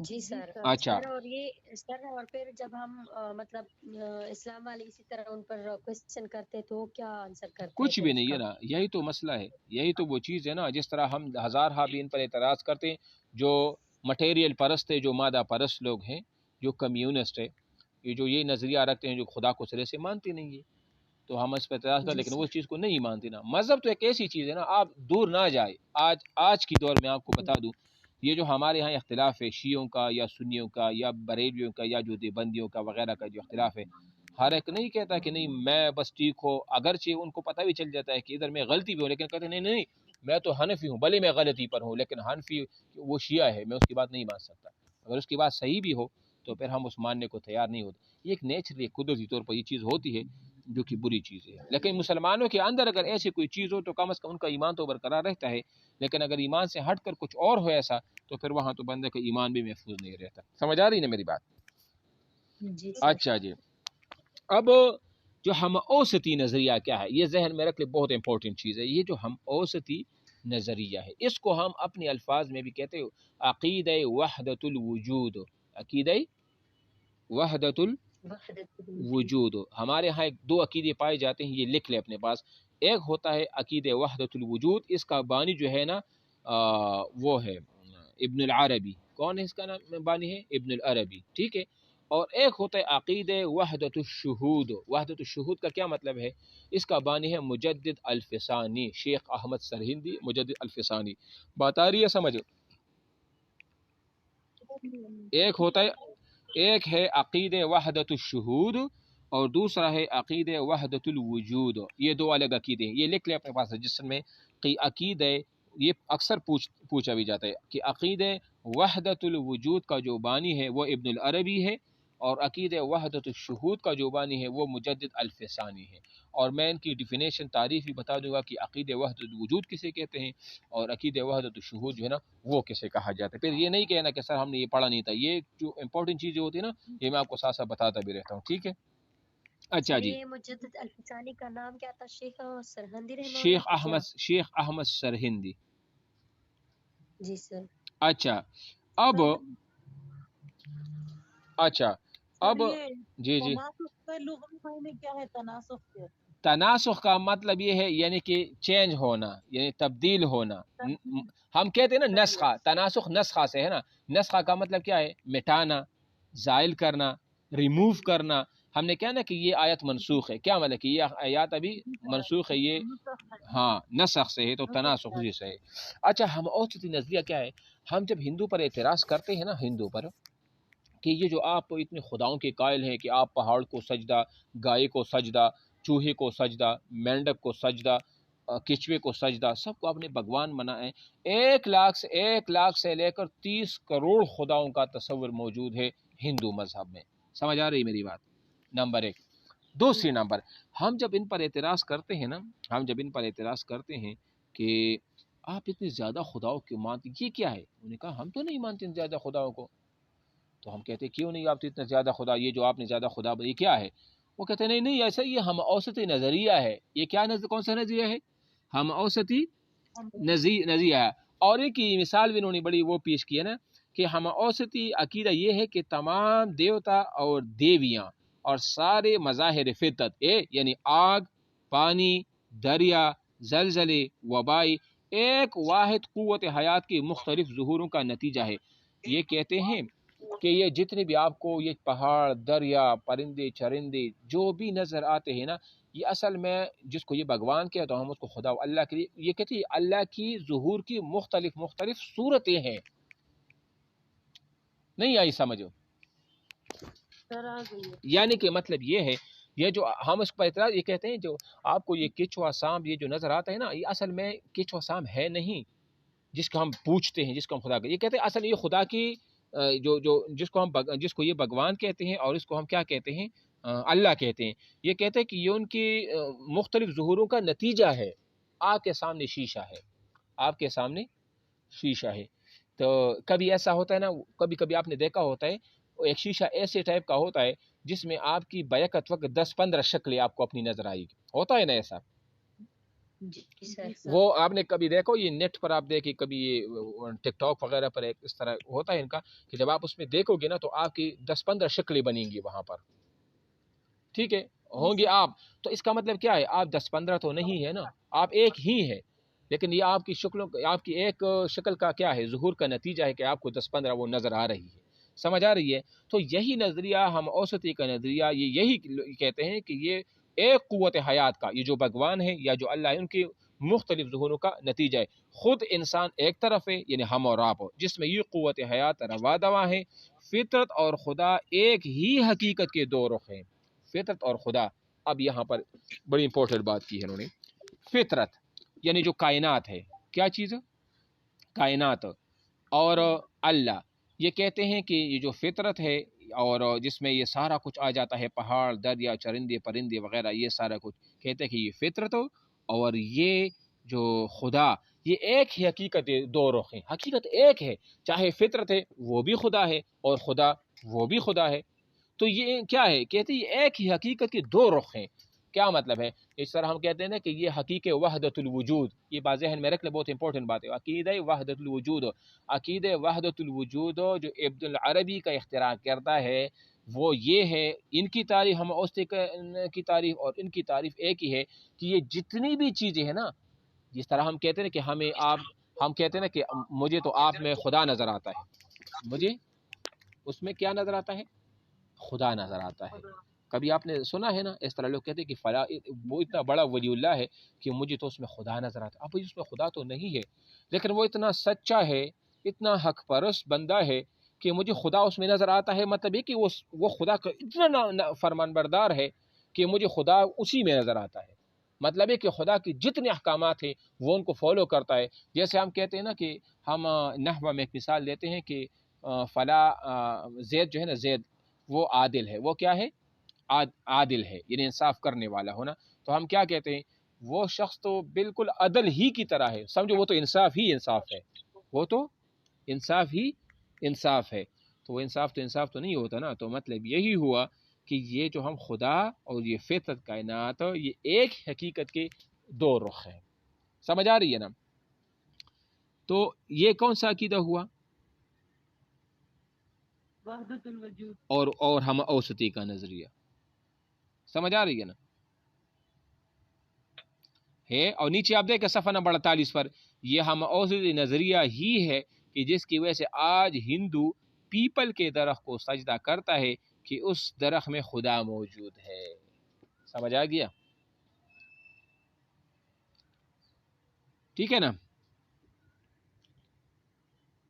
جی سر اچھا سر، اور یہ سر، اور پھر جب ہم مطلب اسلام والے اسی طرح ان پر کوشچن کرتے تو وہ کیا آنسر کرتے ہیں کچھ پھر بھی اس نہیں ہے کا؟ نا، یہی تو مسئلہ ہے، یہی تو وہ چیز ہے نا، جس طرح ہم ہزار بھی ان پر اعتراض کرتے ہیں، جو مٹیریل پرست ہے، جو مادہ پرست لوگ ہیں، جو کمیونسٹ ہے، یہ جو یہ نظریہ رکھتے ہیں، جو خدا کو سرے سے مانتے نہیں ہے، تو ہم اس پہ اعتراض کریں، جی لیکن وہ سر، اس چیز کو نہیں مانتے نا۔ مذہب تو ایک ایسی چیز ہے نا، آپ دور نہ جائے، آج کی دور میں آپ کو بتا دوں، یہ جو ہمارے ہاں اختلاف ہے شیعوں کا یا سنیوں کا یا بریلویوں کا یا جو دیوبندیوں کا وغیرہ کا جو اختلاف ہے، ہر ایک نہیں کہتا کہ نہیں میں بس ٹھیک ہو، اگرچہ ان کو پتہ بھی چل جاتا ہے کہ ادھر میں غلطی بھی ہو، لیکن کہتے ہیں نہیں نہیں میں تو حنفی ہوں، بھلے میں غلطی پر ہوں، لیکن حنفی وہ شیعہ ہے، میں اس کی بات نہیں مان سکتا۔ اگر اس کی بات صحیح بھی ہو تو پھر ہم اس ماننے کو تیار نہیں ہوتے۔ یہ ایک نیچرلی قدرتی طور پر یہ چیز ہوتی ہے، جو کہ بری چیز ہے، لیکن مسلمانوں کے اندر اگر ایسی کوئی چیز ہو تو کم از کم ان کا ایمان تو برقرار رہتا ہے، لیکن اگر ایمان سے ہٹ کر کچھ اور ہو ایسا تو پھر وہاں تو بندے کا ایمان بھی محفوظ نہیں رہتا۔ سمجھ آ رہی نا میری بات؟ جی سر، اچھا جی، اب جو ہم اوسطی نظریہ کیا ہے، یہ ذہن میں رکھ لے، بہت امپورٹنٹ چیز ہے۔ یہ جو ہم اوسطی نظریہ ہے، اس کو ہم اپنے الفاظ میں بھی کہتے ہیں عقیدہ وحدت الوجود، عقیدہ وحدت وحدت الوجود۔ الوجود۔ ہمارے ہاں دو عقیدے پائے جاتے ہیں، یہ لکھ لے اپنے پاس۔ ایک ہوتا ہے عقیدہ وحدت الوجود، اس کا بانی جو ہے نا وہ ہے ابن العربی۔ کون ہے اس کا نام بانی ہے؟ ابن العربی، ٹھیک ہے۔ اور ایک ہوتا ہے عقیدہ وحدت الشہود۔ وحدت الشہود کا کیا مطلب ہے؟ اس کا بانی ہے مجدد الفسانی، شیخ احمد سرہندی، مجدد الفسانی۔ بات آ رہی ہے سمجھ؟ ایک ہوتا ہے، ایک ہے عقید وحدت الشہود اور دوسرا ہے عقید وحدت الوجود۔ یہ دو الگ عقیدے ہیں، یہ لکھ لیں اپنے پاس، جس میں کہ عقید یہ اکثر پوچھا بھی جاتا ہے کہ عقید وحدت الوجود کا جو بانی ہے وہ ابن العربی ہے، اور عقید وحدت الشہود کا جو بانی ہے وہ مجدد الفسانی ہے۔ اور میں ان کی ڈیفینیشن تعریف بھی بتا دوں گا کہ عقید وحدت الوجود کسے کہتے ہیں اور عقید وحدت الشہود جو ہے نا وہ کسے کہا جاتا ہے۔ پھر یہ نہیں کہنا کہ سر ہم نے یہ پڑھا نہیں تھا، یہ جو امپورٹنٹ چیزیں ہوتی ہے نا یہ میں آپ کو ساتھ ساتھ بتاتا بھی رہتا ہوں، ٹھیک ہے؟ اچھا سر جی، یہ مجدد الفسانی کا نام کیا تھا؟ شیخ سرہندی رحمہ اللہ کی کیا؟ شیخ احمد سرہندی۔ جی سر، اچھا اب اچھا اب جی جی، تناسخ کا مطلب یہ ہے یعنی کہ چینج ہونا، یعنی تبدیل ہونا۔ ہم کہتے ہیں نا نسخہ، تناسخ نسخہ سے ہے نا۔ نسخہ کا مطلب کیا ہے؟ مٹانا، زائل کرنا، ریموو کرنا۔ ہم نے کہا نا کہ یہ آیت منسوخ ہے، کیا مطلب کہ یہ آیات ابھی منسوخ ہے، یہ ہاں نسخ سے ہے، تو تناسخ اسی سے ہے۔ اچھا، ہم اوسطی نظریہ کیا ہے؟ ہم جب ہندو پر اعتراض کرتے ہیں نا، ہندو پر، کہ یہ جو آپ اتنے خداؤں کے قائل ہیں کہ آپ پہاڑ کو سجدہ، گائے کو سجدہ، چوہے کو سجدہ، مینڈک کو سجدہ، کچوے کو سجدہ، سب کو آپ نے بھگوان بنا ہے۔ 1 لاکھ سے لے کر 30 کروڑ خداؤں کا تصور موجود ہے ہندو مذہب میں۔ سمجھ آ رہی میری بات؟ نمبر 1۔ دوسری نمبر، ہم جب ان پر اعتراض کرتے ہیں نا، ہم جب ان پر اعتراض کرتے ہیں کہ آپ اتنے زیادہ خداؤں کو مانتے، یہ کیا ہے؟ انہوں نے کہا ہم تو نہیں مانتے ان زیادہ خداؤں کو۔ تو ہم کہتے ہیں کیوں نہیں آپ تو اتنا زیادہ خدا، یہ جو آپ نے زیادہ خدا یہ کیا ہے؟ وہ کہتے ہیں نہیں نہیں ایسا، یہ ہم اوسطی نظریہ ہے۔ یہ کیا کون سا نظریہ ہے؟ ہم اوسطی نظریہ ہے۔ اور ایک کی مثال بھی انہوں نے بڑی وہ پیش کی ہے نا کہ ہم اوسطی عقیدہ یہ ہے کہ تمام دیوتا اور دیویاں اور سارے مظاہر فطرت یعنی آگ، پانی، دریا، زلزلے، وبائی ایک واحد قوت حیات کی مختلف ظہوروں کا نتیجہ ہے۔ یہ کہتے ہیں کہ یہ جتنے بھی آپ کو یہ پہاڑ، دریا، پرندے، چرندے جو بھی نظر آتے ہیں نا، یہ اصل میں جس کو یہ بھگوان کہتے تو ہم اس کو خدا و اللہ کے لیے یہ کہتے ہیں اللہ کی ظہور کی مختلف صورتیں ہیں۔ نہیں آئی سمجھو؟ یعنی کہ مطلب یہ ہے، یہ جو ہم اس پر اعتراض یہ کہتے ہیں جو آپ کو یہ کچھوا سانپ یہ جو نظر آتا ہے نا، یہ اصل میں کچھوا سانپ ہے نہیں جس کو ہم پوچھتے ہیں، جس کو ہم خدا یہ کہتے ہیں، اصل یہ خدا کی جو جس کو یہ بھگوان کہتے ہیں اور اس کو ہم کیا کہتے ہیں؟ اللہ کہتے ہیں۔ یہ کہتے ہیں کہ یہ ان کی مختلف ظہوروں کا نتیجہ ہے۔ آپ کے سامنے شیشہ ہے، آپ کے سامنے شیشہ ہے۔ تو کبھی ایسا ہوتا ہے نا، کبھی کبھی آپ نے دیکھا ہوتا ہے ایک شیشہ ایسے ٹائپ کا ہوتا ہے جس میں آپ کی بیکت وقت 10-15 شکلیں آپ کو اپنی نظر آئے گی، ہوتا ہے نا ایسا؟ جی سر وہ آپ نے کبھی دیکھو یہ نیٹ پر آپ دیکھیں کبھی یہ ٹک ٹاک وغیرہ پر ایک اس طرح ہوتا ہے ان کا کہ جب آپ اس میں دیکھو گے نا تو آپ کی 10-15 شکلیں بنیں گی وہاں پر، ٹھیک ہے ہوں گی آپ. تو اس کا مطلب کیا ہے، آپ 10-15 تو نہیں ہے نا، آپ ایک ہی ہے، لیکن یہ آپ کی شکلوں آپ کی ایک شکل کا کیا ہے، ظہور کا نتیجہ ہے کہ آپ کو 10-15 وہ نظر آ رہی ہے. سمجھ آ رہی ہے؟ تو یہی نظریہ ہم اوسطی کا نظریہ یہی کہتے ہیں کہ یہ ایک قوت حیات کا، یہ جو بھگوان ہے یا جو اللہ ہے، ان کی مختلف ظہوروں کا نتیجہ ہے. خود انسان ایک طرف ہے یعنی ہم اور آپ، جس میں یہ قوت حیات روا دوا ہے. فطرت اور خدا ایک ہی حقیقت کے دو رخ ہیں. فطرت اور خدا. اب یہاں پر بڑی امپورٹنٹ بات کی ہے انہوں نے. فطرت یعنی جو کائنات ہے، کیا چیز ہے؟ کائنات. اور اللہ، یہ کہتے ہیں کہ یہ جو فطرت ہے اور جس میں یہ سارا کچھ آ جاتا ہے، پہاڑ، دریا، چرندے پرندے وغیرہ، یہ سارا کچھ کہتے ہیں کہ یہ فطرت ہو. اور یہ جو خدا، یہ ایک ہی حقیقت ہے، دو رخ ہیں. حقیقت ایک ہے، چاہے فطرت ہے وہ بھی خدا ہے اور خدا وہ بھی خدا ہے. تو یہ کیا ہے؟ کہتے ہیں یہ ایک ہی حقیقت کے دو رخ ہیں. کیا مطلب ہے؟ اس طرح ہم کہتے ہیں نا کہ یہ حقیقت وحدت الوجود. یہ بات ذہن میں رکھ لیں، بہت امپورٹنٹ بات ہے. عقیدہ وحدت الوجود، عقیدہ وحدت الوجود جو ابن العربی کا اختراع کرتا ہے وہ یہ ہے. ان کی تعریف، ہم اوسطی کی تعریف اور ان کی تعریف ایک ہی ہے کہ یہ جتنی بھی چیزیں ہیں نا، جس طرح ہم کہتے ہیں کہ ہم کہتے ہیں نا کہ مجھے تو آپ میں خدا نظر آتا ہے، مجھے اس میں کیا نظر آتا ہے؟ خدا نظر آتا ہے. کبھی آپ نے سنا ہے نا اس طرح لوگ کہتے ہیں کہ فلاں وہ اتنا بڑا ولی اللہ ہے کہ مجھے تو اس میں خدا نظر آتا ہے. اب اس میں خدا تو نہیں ہے، لیکن وہ اتنا سچا ہے، اتنا حق پرست بندہ ہے کہ مجھے خدا اس میں نظر آتا ہے. مطلب یہ کہ وہ خدا کا اتنا فرمان بردار ہے کہ مجھے خدا اسی میں نظر آتا ہے. مطلب ہے کہ خدا کی جتنے احکامات ہیں وہ ان کو فالو کرتا ہے. جیسے ہم کہتے ہیں نا کہ ہم نحو میں ایک مثال دیتے ہیں کہ فلاں زید جو ہے نا، زید وہ عادل ہے. وہ کیا ہے؟ عادل ہے، یعنی انصاف کرنے والا ہونا. تو ہم کیا کہتے ہیں؟ وہ شخص تو بالکل عدل ہی کی طرح ہے. سمجھو وہ تو انصاف ہی انصاف ہے، وہ تو انصاف ہی انصاف ہے. تو وہ انصاف تو نہیں ہوتا نا. تو مطلب یہی ہوا کہ یہ جو ہم خدا اور یہ فطرت کائنات، یہ ایک حقیقت کے دو رخ ہیں. سمجھ آ رہی ہے نا؟ تو یہ کون سا عقیدہ ہوا؟ وحدت الوجود. اور ہم اوسطی کا نظریہ. سمجھ آ رہی ہے نا؟ ہے. اور نیچے آپ دیکھیں صفحہ نمبر 48 پر، یہ ہم اوسطی نظریہ ہی ہے کہ جس کی وجہ سے آج ہندو پیپل کے درخت کو سجدہ کرتا ہے کہ اس درخت میں خدا موجود ہے. سمجھ آ گیا؟ ٹھیک ہے نا؟